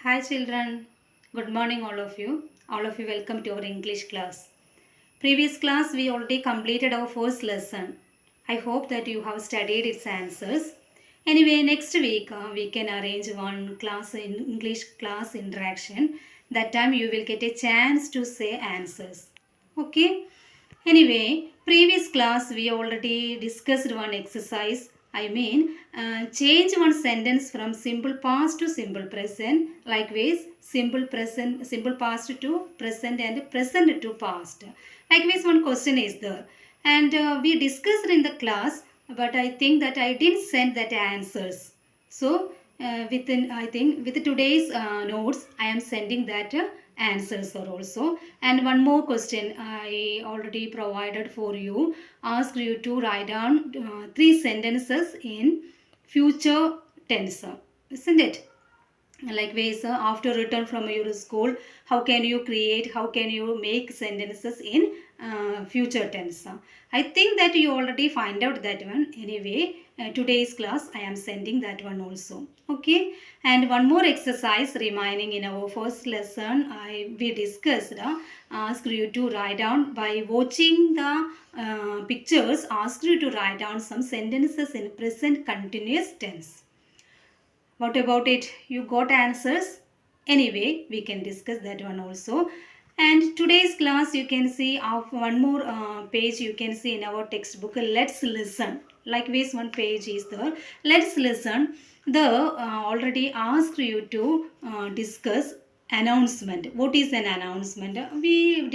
Hi children, good morning all of you. All of you welcome to our English class. Previous class we already completed our first lesson. I hope that you have studied its answers. Anyway, next week we can arrange one class in English class interaction. That time you will get a chance to say answers. Okay? Anyway, previous class we already discussed one exercise. Change one sentence from simple past to simple present. Likewise, simple past to present and present to past. Likewise, one question is there. And we discussed in the class, but I think that I didn't send that answers. So, with today's notes, I am sending that answers are also. And one more question I already provided for you. Asked you to write down three sentences in future tense, isn't it? Likewise, after return from your school, how can you make sentences in future tense? I think that you already find out that one. Anyway, today's class I am sending that one also. Okay, and one more exercise remaining in our first lesson. We discussed asked you to write down by watching the pictures. Asked you to write down some sentences in present continuous tense. What about it? You got answers? Anyway, we can discuss that one also. And today's class, you can see of one more page you can see in our textbook. Let's listen. Likewise, one page is there. Let's listen. The already asked you to discuss announcement. What is an announcement? We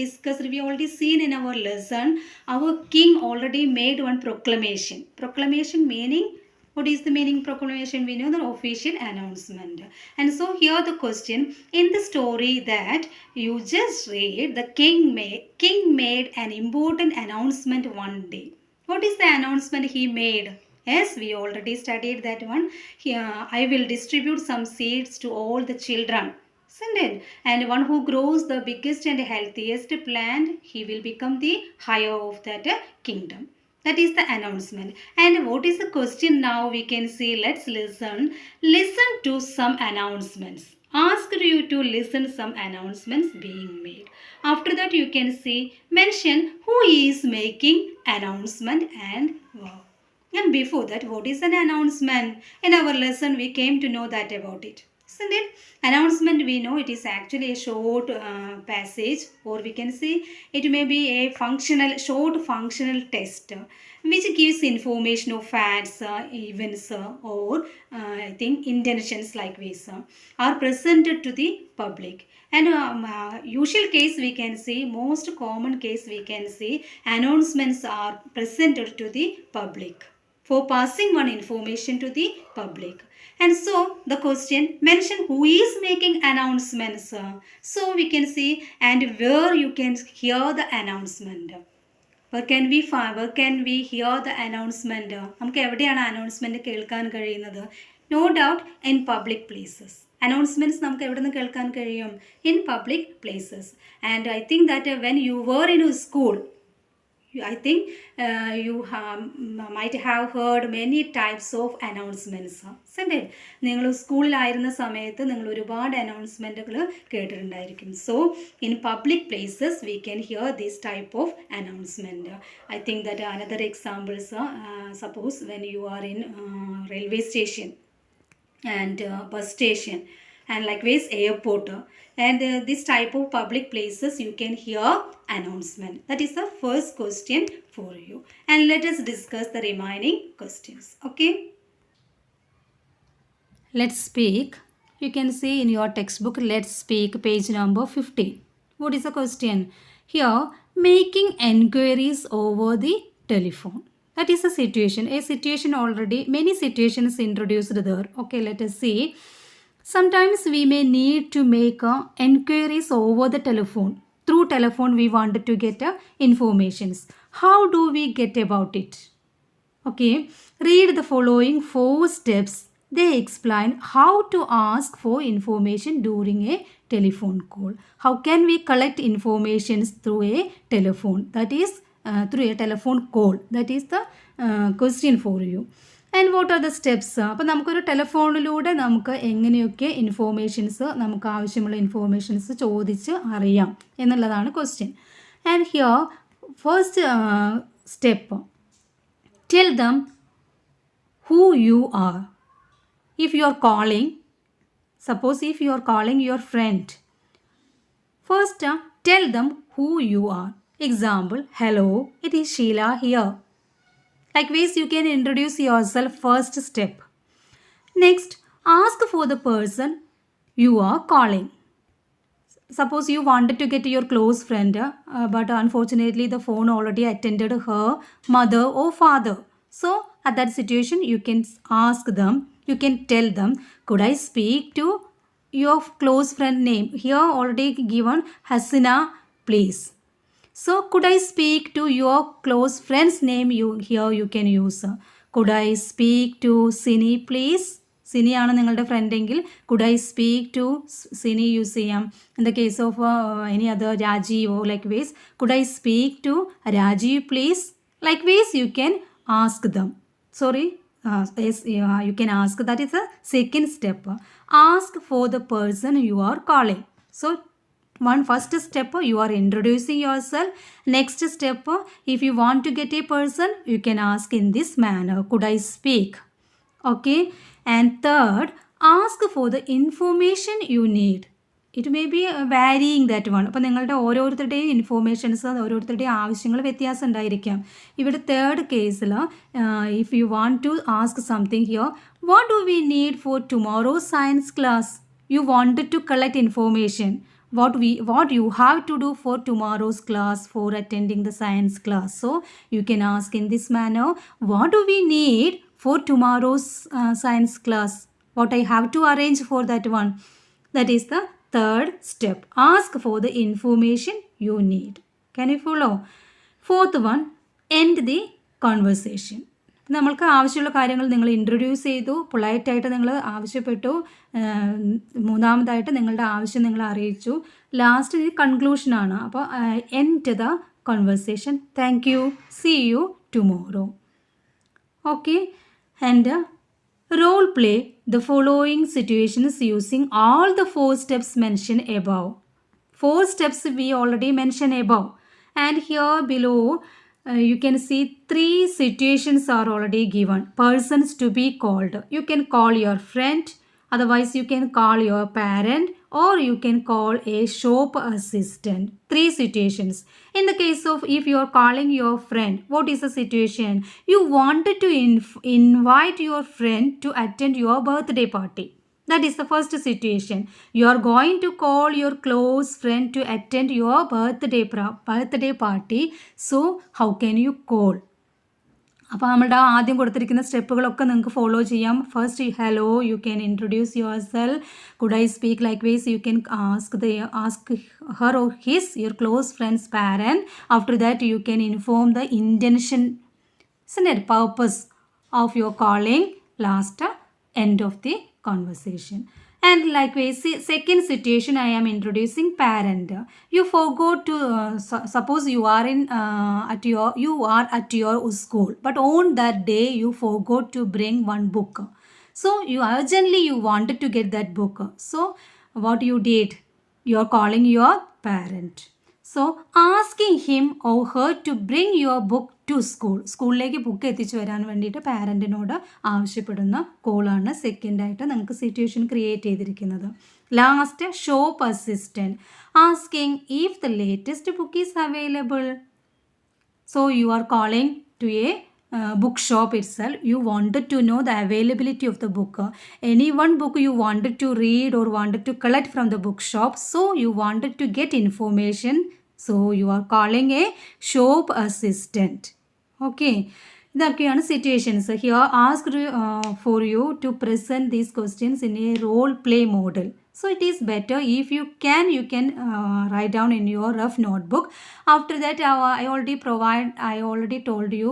already seen in our lesson. Our king already made one proclamation. Proclamation meaning, what is the meaning proclamation? We know the official announcement. And so here the question, in the story that you just read, the king made an important announcement one day. What is the announcement he made? Yes, we already studied that one. Here, I will distribute some seeds to all the children. Isn't it? And one who grows the biggest and healthiest plant, he will become the higher of that kingdom. That is the announcement. And what is the question now? We can see, let's listen. Listen to some announcements. Ask you to listen some announcements being made. After that you can see, mention who is making announcement and wow. And before that, what is an announcement? In our lesson, we came to know that about it. Isn't it? Announcement, we know it is actually a short passage, or we can say it may be a short functional text which gives information of facts, events, or I think intentions likewise are presented to the public. And usual case we can see, most common case we can see, announcements are presented to the public for passing one information to the public. And so the question, mention who is making announcements. So we can see, and where you can hear the announcement. Where can we find, where can we hear the announcement? നമുക്ക് എവിടെയാണ് announcement കേൾക്കാൻ കഴിയുന്നത്? No doubt in public places. Announcements നമുക്ക് എവിടെ നിന്ന് കേൾക്കാൻ കഴിയും? In public places. And I think that when you were in a school, I think you might have heard many types of announcements. Isn't it? നിങ്ങൾ സ്കൂളിലായിരുന്ന സമയത്ത് നിങ്ങൾ ഒരുപാട് അനൗൺസ്മെൻറ്റുകൾ കേട്ടിട്ടുണ്ടായിരിക്കും. So in public places we can hear this type of announcement. I think that another examples, suppose when you are in railway station and bus station and likewise airport, and this type of public places you can hear announcement. That is the first question for you, and let us discuss the remaining questions. Okay, let's speak. You can see in your textbook, let's speak, page number 15. What is the question here? Making enquiries over the telephone. That is a situation already, many situations introduced there. Okay, let us see. Sometimes we may need to make enquiries over the telephone. Through telephone we wanted to get informations. How do we get about it? Okay, read the following 4 steps. They explain how to ask for information during a telephone call. How can we collect informations through a telephone? That is through a telephone call. That is the question for you. And what are the steps? അപ്പോൾ നമുക്കൊരു ടെലിഫോണിലൂടെ നമുക്ക് എങ്ങനെയൊക്കെ നമുക്ക് ആവശ്യമുള്ള informations ചോദിച്ച് അറിയാം എന്നുള്ളതാണ് question. And here first step, tell them who you are. If you are calling, suppose if you are calling your friend, first tell them who you are. Example, hello, it is Sheila here. Likewise, you can introduce yourself, first step. Next, ask for the person you are calling. Suppose you wanted to get your close friend, but unfortunately the phone already attended her mother or father. So at that situation, you can ask them, you can tell them, could I speak to your close friend name? Here already given Hasina, please. So could I speak to your close friend's name? Here you can use, could I speak to Sini, please? സിനിയാണ് നിങ്ങളുടെ ഫ്രണ്ടെങ്കിൽ could I speak to Sini use ചെയ്യാം. In the case of any other Rajeev oh like ways, could I speak to Rajeev please? Like ways you can ask them. You can ask. That is the second step. Ask for the person you are calling. So first step, you are introducing yourself. Next step, if you want to get a person, you can ask in this manner, could I speak? Okay. And third, ask for the information you need. It may be varying that one. അപ്പോൾ നിങ്ങളുടെ ഓരോരുത്തരുടെയും informations, ഓരോരുത്തരുടെയും ആവശ്യങ്ങൾ വ്യത്യാസം ഉണ്ടായിരിക്കാം. ഇവിടെ third കേസിൽ, if you want to ask something here, what do we need for tomorrow science class? You wanted to collect information. What you have to do for tomorrow's class, for attending the science class. So you can ask in this manner, what do we need for tomorrow's science class? What I have to arrange for that one? That is the third step. Ask for the information you need. Can you follow? Fourth one, end the conversation. നമ്മൾക്ക് ആവശ്യമുള്ള കാര്യങ്ങൾ നിങ്ങൾ introduce ചെയ്തു, പൊളൈറ്റായിട്ട് നിങ്ങൾ ആവശ്യപ്പെട്ടു, മൂന്നാമതായിട്ട് നിങ്ങളുടെ ആവശ്യം നിങ്ങൾ അറിയിച്ചു, ലാസ്റ്റ് ഇത് കൺക്ലൂഷനാണ്. അപ്പോൾ end the conversation. Thank you. See you tomorrow. Okay. And role play the following situations using all the 4 steps mentioned above. 4 steps we already mentioned above. And here below you can see 3 situations are already given. Persons to be called. You can call your friend. Otherwise you can call your parent, or you can call a shop assistant. 3 situations. In the case of if you are calling your friend, what is the situation? You wanted to invite your friend to attend your birthday party. That is the first situation. You are going to call your close friend to attend your birthday party. So how can you call? അപ്പോൾ നമ്മുടെ ആദ്യം കൊടുത്തിരിക്കുന്ന സ്റ്റെപ്പുകളൊക്കെ നിങ്ങൾക്ക് follow ചെയ്യാം. First, hello, you can introduce yourself. Could I speak? Likewise you can ask her or his your close friends parent. After that you can inform the intention, purpose of your calling. Last, end of the conversation. And likewise, second situation, I am introducing parent. You forgot to suppose you are at your school, but on that day you forgot to bring one book. So you urgently wanted to get that book. So what you did? You are calling your parent. So asking him or her to bring your book to സ്കൂളിലേക്ക് book എത്തിച്ചു വരാൻ വേണ്ടിയിട്ട് പാരൻറ്റിനോട് ആവശ്യപ്പെടുന്ന കോളാണ് സെക്കൻഡായിട്ട് നമുക്ക് situation create ചെയ്തിരിക്കുന്നത്. Last, shop assistant asking if the latest book is available. So you are calling to a bookshop itself. You wanted to know the availability of the book. Any one book you wanted to read or wanted to collect from the bookshop. So you wanted to get information. So you are calling a shop assistant. Okay. ഇതൊക്കെയാണ് situations. Here asked for you to present these questions in a role play model. So it is better if you can write down in your rough notebook. After that, I already told you,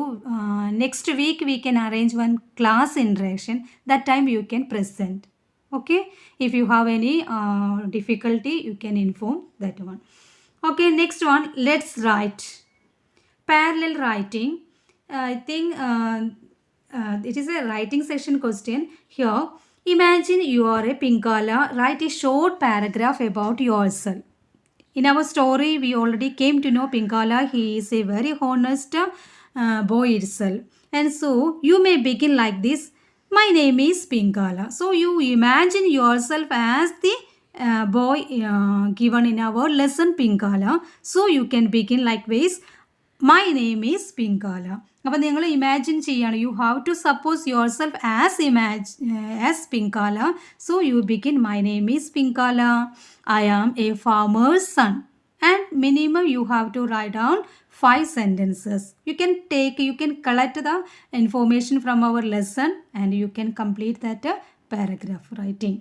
next week we can arrange one class interaction. That time you can present. Okay. If you have any difficulty, you can inform that one. Okay. Next one, let's write. Parallel writing. I think it is a writing section question. Here, imagine you are a Pinkala. Write a short paragraph about yourself. In our story, we already came to know Pinkala. He is a very honest boy itself. And so, you may begin like this. My name is Pinkala. So, you imagine yourself as the boy given in our lesson Pinkala. So, you can begin likewise. My name is Pinkala. അപ്പോൾ നിങ്ങൾ imagine ചെയ്യാണ്. You have to suppose yourself as Pinkala. So you begin my name is Pinkala. I am a farmer's son. And minimum you have to write down 5 sentences. You can collect the information from our lesson and you can complete that paragraph writing.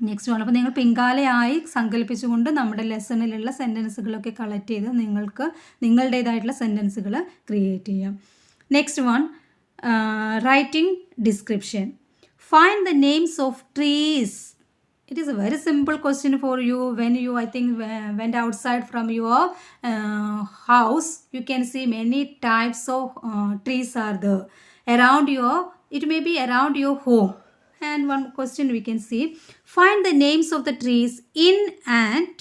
Next ആണ്. അപ്പോൾ നിങ്ങൾ പിങ്കാലയായി സങ്കല്പിച്ചുകൊണ്ട് നമ്മുടെ ലെസണിലുള്ള സെൻറ്റൻസുകളൊക്കെ collect ചെയ്ത് നിങ്ങൾക്ക് നിങ്ങളുടേതായിട്ടുള്ള സെൻറ്റൻസുകൾ create ചെയ്യാം. Next one, writing description. Find the names of trees. It is a very simple question for you. When you, I think, went outside from your house, you can see many types of trees are there around your, it may be around your home. And one question we can see, find the names of the trees in and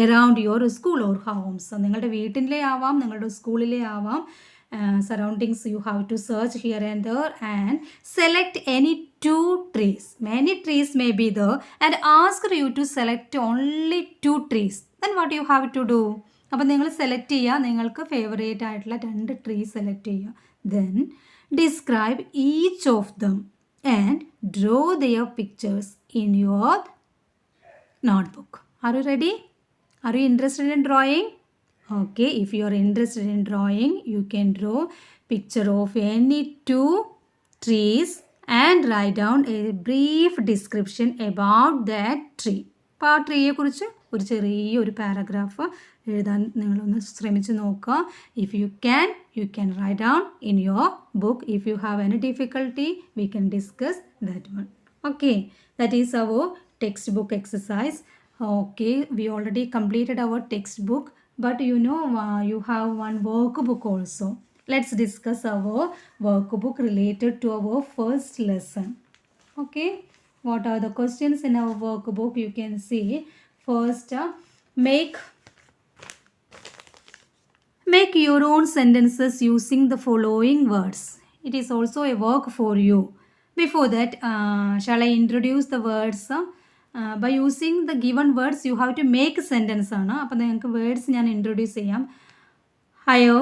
around your school or homes. So, നിങ്ങളുടെ വീട്ടിലെ ആവാം, നിങ്ങളുടെ സ്കൂളിലെ ആവാം. Surroundings you have to search here and there and select any 2 trees. Many trees may be there and ask you to select only 2 trees. Then what you have to do? അപ്പോൾ നിങ്ങൾ select ചെയ്യുക, നിങ്ങൾക്ക് favourite ആയിട്ടുള്ള 2 trees select ചെയ്യുക. Then describe each of them and draw their pictures in your notebook. Are you ready? Are you interested in drawing? Okay, if you are interested in drawing, you can draw picture of any 2 trees and write down a brief description about that tree. അപ്പോൾ ആ ട്രീയെ കുറിച്ച് ഒരു ചെറിയൊരു paragraph എഴുതാൻ നിങ്ങളൊന്ന് ശ്രമിച്ച് നോക്കുക. If you can write down in your book. If you have any difficulty, we can discuss that one. Okay, that is our textbook exercise. Okay, we already completed our textbook. But you know, you have one workbook also. Let's discuss our workbook related to our first lesson. Okay, what are the questions in our workbook? You can see first, make your own sentences using the following words. It is also a work for you. Before that, shall I introduce the words? By using the given words, you have to make a sentence ആണ്. അപ്പോൾ നിങ്ങൾക്ക് words ഞാൻ introduce ചെയ്യാം. Higher,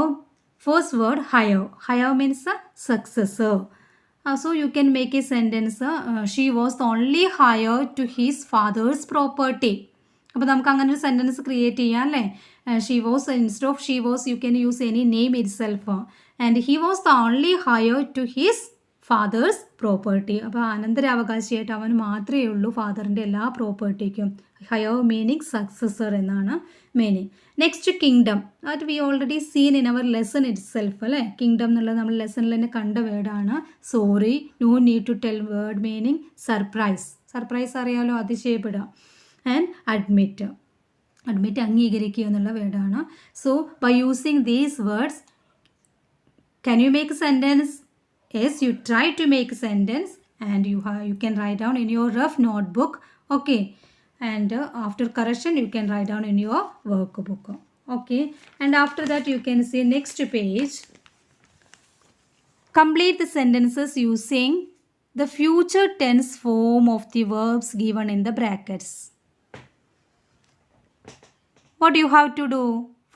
first word higher. Higher means successor. So you can make a sentence, she was only hired to his father's property. അപ്പോൾ നമുക്ക് അങ്ങനെ ഒരു sentence create ചെയ്യാം അല്ലേ. She was, instead of she was you can use any name itself. And he was the only heir to his father's property. അപ്പോൾ അനന്തരാവകാശിയായിട്ട് അവൻ മാത്രമേ ഉള്ളൂ ഫാദറിൻ്റെ എല്ലാ പ്രോപ്പർട്ടിക്കും. ഹയർ മീനിങ് സക്സസർ എന്നാണ് മീനിങ്. Next kingdom. അത് we already seen in our lesson itself അല്ലേ. കിങ്ഡം എന്നുള്ളത് നമ്മൾ ലെസണിൽ തന്നെ കണ്ട വേർഡാണ്. Sorry, no need to tell word meaning. Surprise. Surprise അറിയാലോ, അതിശയപ്പെടുക. And admit. അഡ്മിറ്റ് അംഗീകരിക്കുക എന്നുള്ള വേർഡാണ്. So by using these words, can you make a sentence? Yes, you try to make a sentence and you can write down in your rough notebook. Okay, and after correction you can write down in your workbook. Okay, and after that you can see next page. Complete the sentences using the future tense form of the verbs given in the brackets. What you have to do?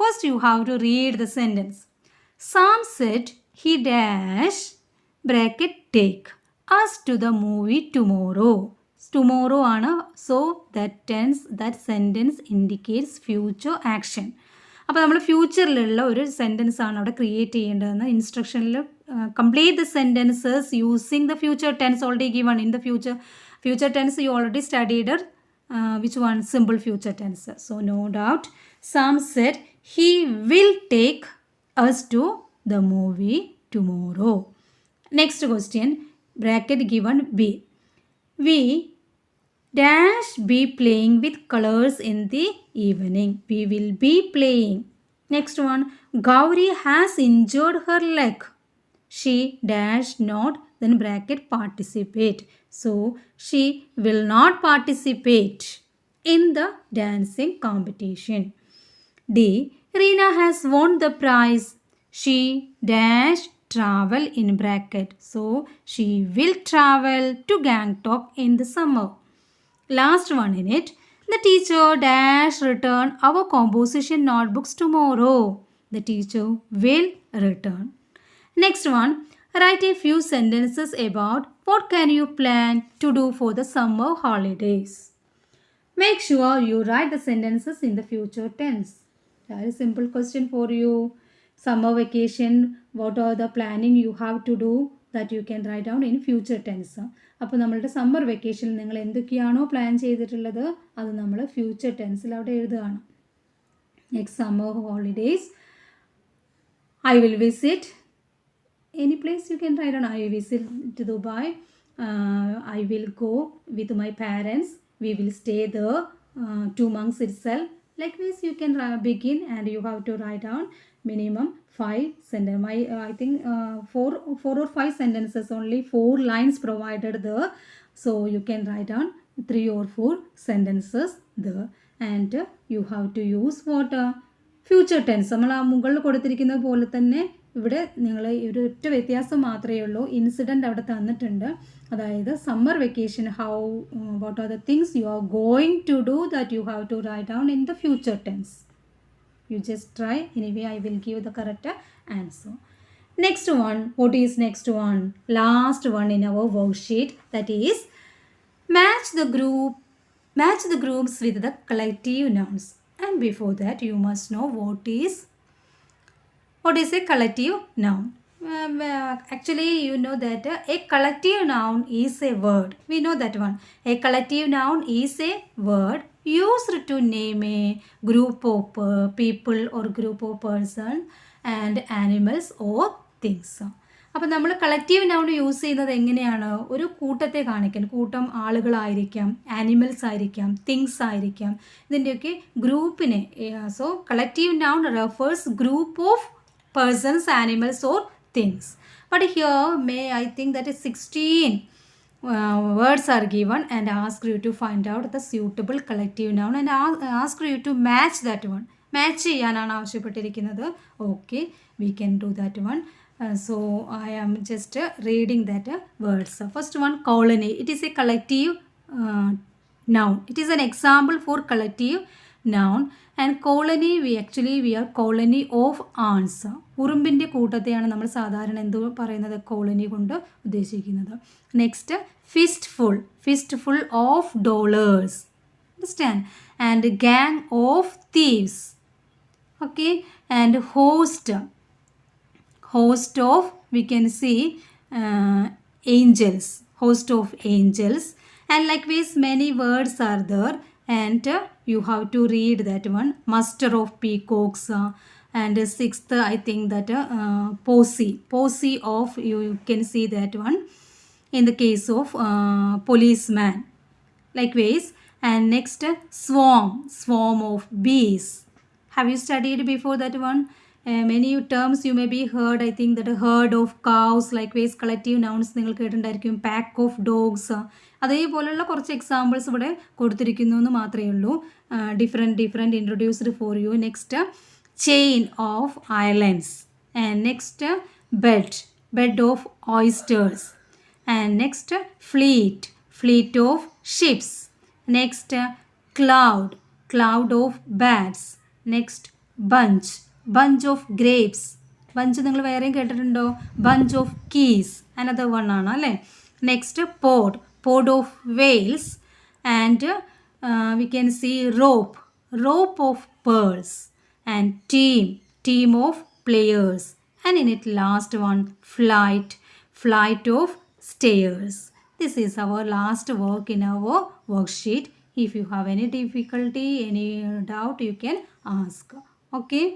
First you have to read the sentence. Sam said he dash bracket take us to the movie tomorrow. Tomorrow ആണ്. So that sentence indicates future action. അപ്പോൾ നമ്മൾ ഫ്യൂച്ചറിലുള്ള ഒരു sentence ആണ് അവിടെ create ചെയ്യേണ്ടതെന്ന് ഇൻസ്ട്രക്ഷനിൽ. Complete the sentences using the future tense already given in the future tense you already studied. Which one? Simple future tense. So no doubt Sam said he will take us to the movie tomorrow. Next question, bracket given B. We dash be playing with colors in the evening. We will be playing. Next one, Gauri has injured her leg. she dash not, then bracket participate. So she will not participate in the dancing competition. D. Reena has won the prize. She dash travel in bracket. So she will travel to Gangtok in the summer. Last one in it. The teacher dash return our composition notebooks tomorrow. The teacher will return. Next one. Write a few sentences about what can you plan to do for the summer holidays. Make sure you write the sentences in the future tense. Very simple question for you. Summer vacation, what are the planning you have to do that you can write down in future tense. അപ്പോൾ നമ്മളുടെ summer വെക്കേഷനിൽ നിങ്ങൾ എന്തൊക്കെയാണോ plan ചെയ്തിട്ടുള്ളത് അത് നമ്മൾ future ടെൻസിൽ അവിടെ എഴുതുകയാണ്. Next summer holidays I will visit any place you can write on. I will visit to Dubai. I will go with my parents. We will stay there 2 months itself. Like this you can begin and you have to write down minimum 5 sentences. I think 4 or 5 sentences, only 4 lines provided there. So you can write down 3 or 4 sentences there. And you have to use what? Future tense. നമ്മൾ ആ മുകളിൽ കൊടുത്തിരിക്കുന്ന പോലെ തന്നെ ഇവിടെ നിങ്ങൾ ഒരു ഒറ്റ വ്യത്യാസം മാത്രമേ ഉള്ളൂ. ഇൻസിഡൻറ്റ് അവിടെ തന്നിട്ടുണ്ട്. അതായത് summer vacation what are the things you are going to do that you have to write down in the future tense. You just try. Anyway, I will give the correct answer. Next one. What is next one? Last one in our worksheet. That is match the groups with the collective nouns. And before that, you must know what is a collective noun. Actually, you know that a collective noun is a word. We know that one. A collective noun is a word used to name a group of people or group of person and animals or things. അപ്പോൾ നമ്മൾ collective noun use ചെയ്യുന്നത് എങ്ങനെയാണ്? ഒരു കൂട്ടത്തെ കാണിക്കാൻ. കൂട്ടം ആളുകളായിരിക്കാം, animals ആയിരിക്കാം, things ആയിരിക്കാം. ഇതിൻ്റെയൊക്കെ ഗ്രൂപ്പിനെ. So collective noun refers group of persons, animals or things. But here I think that is 16 words are given and ask you to find out the suitable collective noun and ask you to match that one. Match ചെയ്യാനാണ് ആവശ്യപ്പെട്ടിരിക്കുന്നത്. Okay, we can do that one. So I am just reading that words. First one, colony. It is a collective noun. It is an example for collective noun. And colony, we are colony of ants. ഉറുമ്പിൻ്റെ കൂട്ടത്തെയാണ് നമ്മൾ സാധാരണ എന്ത് പറയുന്നത്? Colony കൊണ്ട് ഉദ്ദേശിക്കുന്നത്. Next, fistful of dollars. Understand? And gang of thieves. Okay. And host of, we can see angels, host of angels. And likewise many words are there and you have to read that one. Muster of peacocks. And sixth, I think that posse of, you can see that one in the case of policeman. Likewise, and next, swarm of bees. Have you studied before that one? Many terms you may be heard. I think that a herd of cows, likewise collective nouns നിങ്ങൾ കേട്ടിട്ടുണ്ടായിരിക്കും. Pack of dogs. അതേപോലെയുള്ള കുറച്ച് examples ഇവിടെ കൊടുത്തിരിക്കുന്നു എന്ന് മാത്രമേ ഉള്ളൂ. Different introduced for you. Next, chain of islands. And next, bed of oysters. And next, fleet of ships. Next, cloud of bats. Next, bunch of grapes. Bunch നിങ്ങൾ വേറെയും കേട്ടിട്ടുണ്ടോ? Bunch of keys, another one ആണ് അല്ലേ. Next, pod of whales. And we can see rope of pearls. And team of players. And in it last one, flight of stairs. This is our last work in our worksheet. If you have any difficulty, any doubt, you can ask. Okay.